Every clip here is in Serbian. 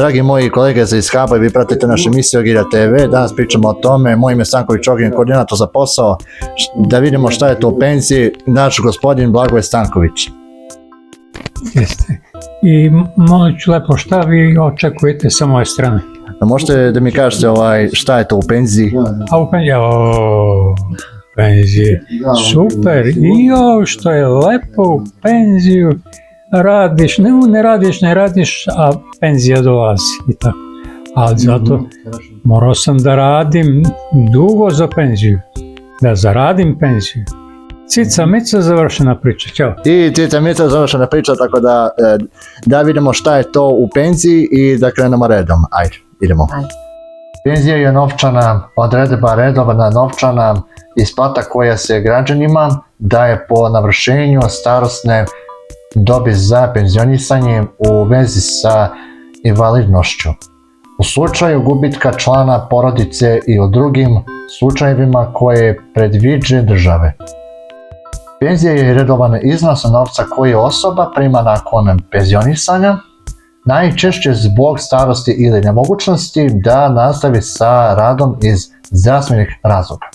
Dragi moji kolege za Ishaba, vi pratite našu emisiju Ogilja TV, danas pričamo o tome, moj ime je Stanković Ogiljan, koordinator za posao, da vidimo šta je to u penziji, naš gospodin Blagoje Stanković. Jeste. I molim ću lepo, šta vi očekujete sa moje strane? Možete da mi kažete šta je to u penziji? A u penziji, super, što je lepo u penziju, radiš, ne radiš, a penzija dolazi i tako. Ali zato morao sam da radim dugo za penziju, da zaradim penziju. Cica Mica, završena priča, ćao. I Cica Mica, završena priča, tako da vidimo šta je to u penziji i da krenemo redom. Ajde, idemo. Penzija je novčana odredba, redovna novčana isplata koja se građanima daje po navršenju starosne dobi za penzionisanje u vezi sa invalidnošću. U slučaju gubitka člana porodice i u drugim slučajevima koje predviđa države. Penzija je redovan iznos novca koji osoba prima nakon penzionisanja, najčešće zbog starosti ili nemogućnosti da nastavi sa radom iz zdravstvenih razloga.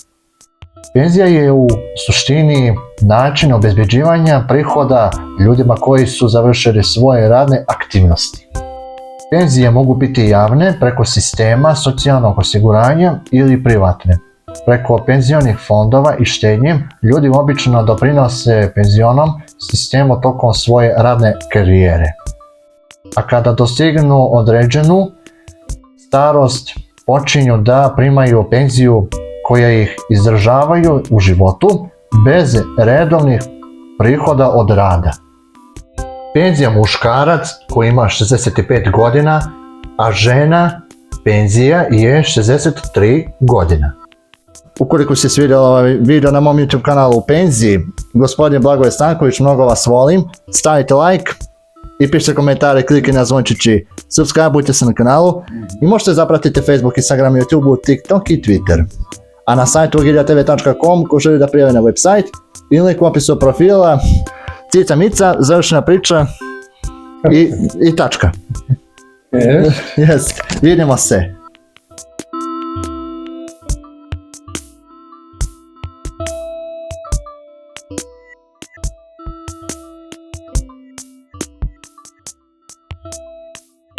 Penzija je u suštini način obezbeđivanja prihoda ljudima koji su završili svoje radne aktivnosti. Penzije mogu biti javne preko sistema socijalnog osiguranja ili privatne. Preko penzionih fondova i štednje ljudi obično doprinose penzionom sistemu tokom svoje radne karijere. A kada dostignu određenu starost, počinju da primaju penziju koja ih izdržavaju u životu bez redovnih prihoda od rada. Penzija muškarac koji ima 65 godina, a žena penzija je 63 godina. Ukoliko se svidio ovaj video na mom YouTube kanalu u penziji, gospodin Blagoje Stanković, mnogo vas volim, stavite like i pišite komentare, klikajte na zvončići, subscribeujte se na kanalu i možete zapratiti Facebook, Instagram, YouTube, TikTok i Twitter. A na sajtu ogiljatv.com ko želi da prijavi na website i link u opisu profila, Cica Mica, završena priča i tačka. Yes. Vidimo se.